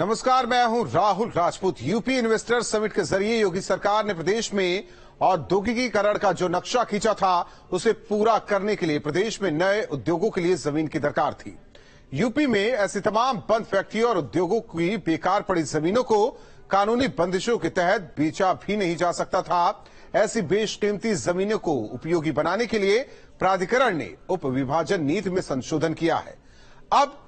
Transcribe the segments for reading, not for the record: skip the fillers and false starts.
नमस्कार, मैं हूं Rahul Rajput. UP investor summit के जरिए योगी सरकार ने प्रदेश में औद्योगिकीकरण का जो नक्शा खींचा था उसे पूरा करने के लिए प्रदेश में नए उद्योगों के लिए जमीन की दरकार थी। यूपी में ऐसी तमाम बंद फैक्ट्रियों और उद्योगों की बेकार पड़ी जमीनों को कानूनी बंदिशों के तहत बेचा भी नहीं जा सकता था। ऐसी बेशकीमती जमीनों को उपयोगी बनाने के लिए प्राधिकरण ने उप विभाजन नीति में संशोधन किया है। अब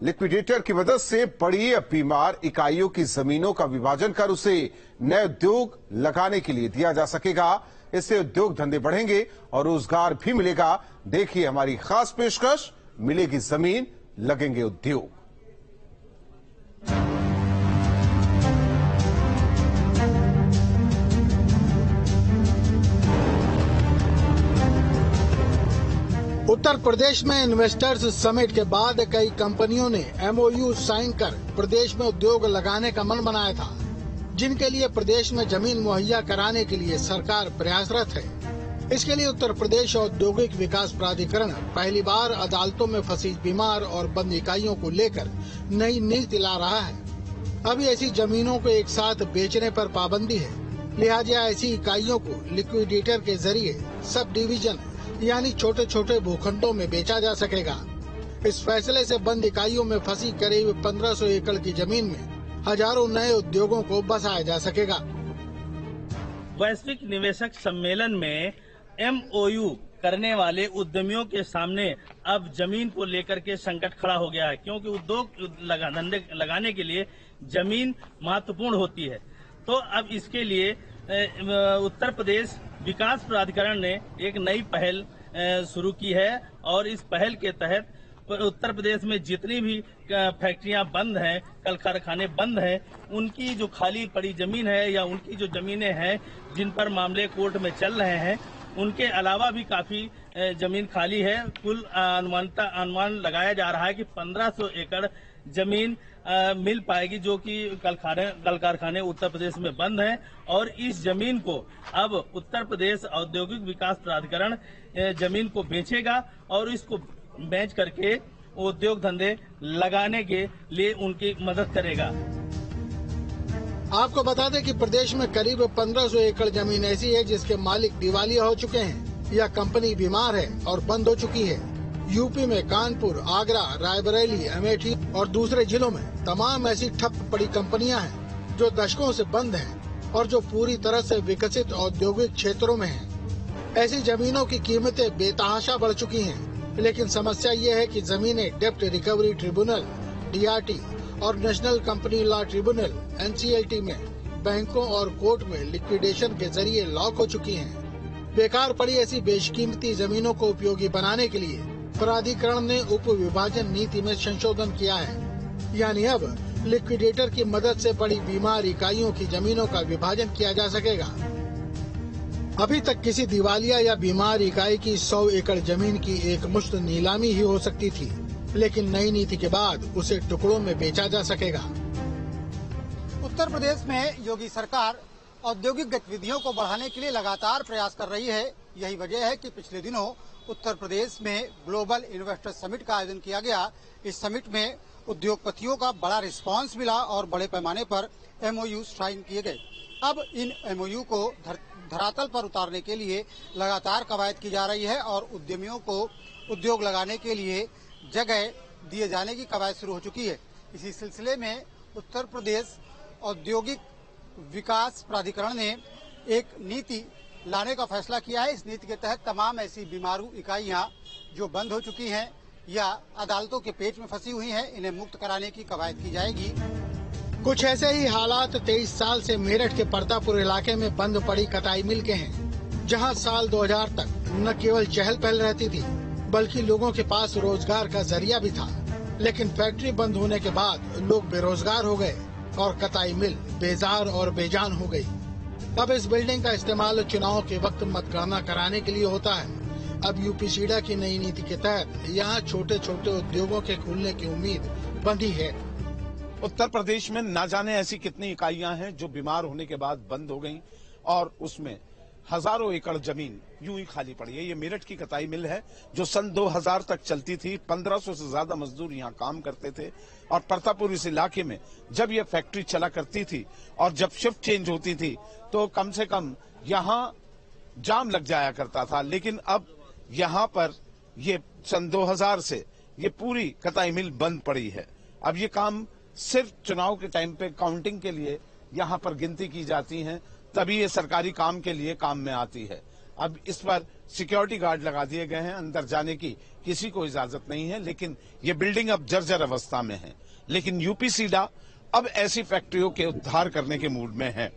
लिक्विडेटर की मदद से बड़ी बीमार इकाइयों की जमीनों का विभाजन कर उसे नए उद्योग लगाने के लिए दिया जा सकेगा। इससे उद्योग धंधे बढ़ेंगे और रोजगार भी मिलेगा। देखिए हमारी खास पेशकश, मिलेगी जमीन, लगेंगे उद्योग। उत्तर प्रदेश में इन्वेस्टर्स समिट के बाद कई कंपनियों ने एमओयू साइन कर प्रदेश में उद्योग लगाने का मन बनाया था, जिनके लिए प्रदेश में जमीन मुहैया कराने के लिए सरकार प्रयासरत है। इसके लिए उत्तर प्रदेश औद्योगिक विकास प्राधिकरण पहली बार अदालतों में फंसी बीमार और बंद इकाइयों को लेकर नई नीति ला रहा है। अभी ऐसी जमीनों को एक साथ बेचने पर पाबंदी है, लिहाजा ऐसी इकाइयों को लिक्विडेटर के जरिए सब डिवीजन यानी छोटे छोटे भूखंडों में बेचा जा सकेगा। इस फैसले से बंद इकाइयों में फंसी करीब 1500 एकड़ की जमीन में हजारों नए उद्योगों को बसाया जा सकेगा। वैश्विक निवेशक सम्मेलन में एमओयू करने वाले उद्यमियों के सामने अब जमीन को लेकर के संकट खड़ा हो गया है, क्योंकि उद्योग धंधे लगाने के लिए जमीन महत्वपूर्ण होती है। तो अब इसके लिए उत्तर प्रदेश विकास प्राधिकरण ने एक नई पहल शुरू की है और इस पहल के तहत उत्तर प्रदेश में जितनी भी फैक्ट्रियां बंद हैं, कल कारखाने बंद हैं, उनकी जो खाली पड़ी जमीन है या उनकी जो जमीनें हैं जिन पर मामले कोर्ट में चल रहे हैं, उनके अलावा भी काफी जमीन खाली है। कुल अनुमान लगाया जा रहा है कि 1500 एकड़ जमीन मिल पाएगी, जो कि कल कारखाने उत्तर प्रदेश में बंद हैं। और इस जमीन को अब उत्तर प्रदेश औद्योगिक विकास प्राधिकरण जमीन को बेचेगा और इसको बेच करके उद्योग धंधे लगाने के लिए उनकी मदद करेगा। आपको बता दें कि प्रदेश में करीब 1500 एकड़ जमीन ऐसी है जिसके मालिक दिवालिया हो चुके हैं या कंपनी बीमार है और बंद हो चुकी है। यूपी में कानपुर, आगरा, रायबरेली, अमेठी और दूसरे जिलों में तमाम ऐसी ठप पड़ी कंपनियां हैं जो दशकों से बंद हैं और जो पूरी तरह से विकसित औद्योगिक क्षेत्रों में हैं। ऐसी जमीनों की कीमतें बेतहाशा बढ़ चुकी हैं, लेकिन समस्या ये है कि जमीनें डेप्ट रिकवरी ट्रिब्यूनल DRT और national company law tribunal NCLT में बैंकों और कोर्ट में लिक्विडेशन के जरिए लॉक हो चुकी हैं। बेकार पड़ी ऐसी बेशकीमती जमीनों को उपयोगी बनाने के लिए प्राधिकरण ने उप विभाजन नीति में संशोधन किया है, यानी अब लिक्विडेटर की मदद से बड़ी बीमार इकाइयों की जमीनों का विभाजन किया जा सकेगा। अभी तक किसी दिवालिया या बीमार इकाई की 100 एकड़ जमीन की एक मुश्त नीलामी ही हो सकती थी, लेकिन नई नीति के बाद उसे टुकड़ों में बेचा जा सकेगा। उत्तर प्रदेश में योगी सरकार औद्योगिक गतिविधियों को बढ़ाने के लिए लगातार प्रयास कर रही है। यही वजह है कि पिछले दिनों उत्तर प्रदेश में ग्लोबल इन्वेस्टर समिट का आयोजन किया गया। इस समिट में उद्योगपतियों का बड़ा रिस्पांस मिला और बड़े पैमाने पर एमओयू साइन किए गए। अब इन एमओयू को धरातल पर उतारने के लिए लगातार कवायद की जा रही है और उद्यमियों को उद्योग लगाने के लिए जगह दिए जाने की कवायद शुरू हो चुकी है। इसी सिलसिले में उत्तर प्रदेश औद्योगिक विकास प्राधिकरण ने एक नीति लाने का फैसला किया है। इस नीति के तहत तमाम ऐसी बीमारू इकाइयां जो बंद हो चुकी हैं या अदालतों के पेच में फंसी हुई हैं, इन्हें मुक्त कराने की कवायद की जाएगी। कुछ ऐसे ही हालात 23 साल से मेरठ के परतापुर इलाके में बंद पड़ी कताई मिल के हैं, जहां साल 2000 तक न केवल चहल पहल रहती थी बल्कि लोगों के पास रोजगार का जरिया भी था। लेकिन फैक्ट्री बंद होने के बाद लोग बेरोजगार हो गए और कताई मिल बेजार और बेजान हो गई। अब इस बिल्डिंग का इस्तेमाल चुनाव के वक्त मतगणना कराने के लिए होता है। अब यूपीसीडा की नई नीति के तहत यहाँ छोटे छोटे उद्योगों के खुलने की उम्मीद बंधी है। उत्तर प्रदेश में न जाने ऐसी कितनी इकाइयां हैं जो बीमार होने के बाद बंद हो गईं और उसमें हजारों एकड़ जमीन यूं ही खाली पड़ी है। ये मेरठ की कताई मिल है जो सन 2000 तक चलती थी। 1500 से ज्यादा मजदूर यहाँ काम करते थे और परतापुर इस इलाके में जब ये फैक्ट्री चला करती थी और जब शिफ्ट चेंज होती थी तो कम से कम यहाँ जाम लग जाया करता था। लेकिन अब यहाँ पर ये सन 2000 से ये पूरी कताई मिल बंद पड़ी है। अब ये काम सिर्फ चुनाव के टाइम पे काउंटिंग के लिए यहाँ पर गिनती की जाती है, तभी ये सरकारी काम के लिए काम में आती है। अब इस पर सिक्योरिटी गार्ड लगा दिए गए हैं, अंदर जाने की किसी को इजाजत नहीं है। लेकिन ये बिल्डिंग अब जर्जर अवस्था में है। लेकिन यूपी सीडा अब ऐसी फैक्ट्रियों के उद्धार करने के मूड में है।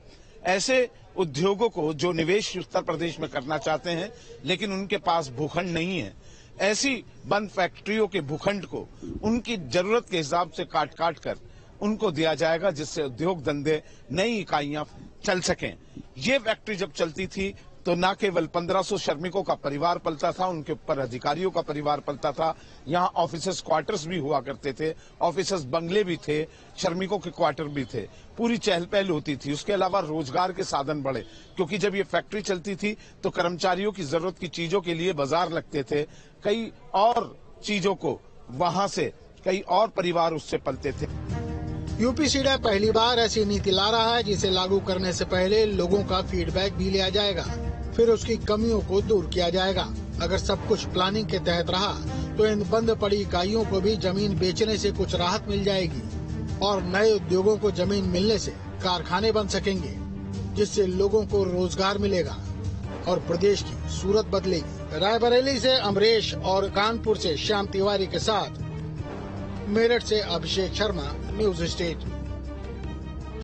ऐसे उद्योगों को जो निवेश उत्तर प्रदेश में करना चाहते हैं लेकिन उनके पास भूखंड नहीं है, ऐसी बंद फैक्ट्रियों के भूखंड को उनकी जरूरत के हिसाब से काट काट कर उनको दिया जाएगा, जिससे उद्योग धंधे, नई इकाइयां चल सकें। ये फैक्ट्री जब चलती थी तो न केवल 1500 श्रमिकों का परिवार पलता था, उनके ऊपर अधिकारियों का परिवार पलता था। यहाँ ऑफिसर्स क्वार्टर्स भी हुआ करते थे, ऑफिसर्स बंगले भी थे, श्रमिकों के क्वार्टर भी थे, पूरी चहल पहल होती थी। उसके अलावा रोजगार के साधन बढ़े, क्योंकि जब ये फैक्ट्री चलती थी तो कर्मचारियों की जरूरत की चीजों के लिए बाजार लगते थे, कई और चीजों को वहां से कई और परिवार उससे पलते थे। यूपी सीडा पहली बार ऐसी नीति ला रहा है जिसे लागू करने से पहले लोगों का फीडबैक भी लिया जाएगा, फिर उसकी कमियों को दूर किया जाएगा। अगर सब कुछ प्लानिंग के तहत रहा तो इन बंद पड़ी इकाइयों को भी जमीन बेचने से कुछ राहत मिल जाएगी और नए उद्योगों को जमीन मिलने से कारखाने बन सकेंगे, जिससे लोगों को रोजगार मिलेगा और प्रदेश की सूरत बदलेगी। रायबरेली से अमरेश और कानपुर से श्याम तिवारी के साथ मेरठ से अभिषेक शर्मा, न्यूज स्टेट।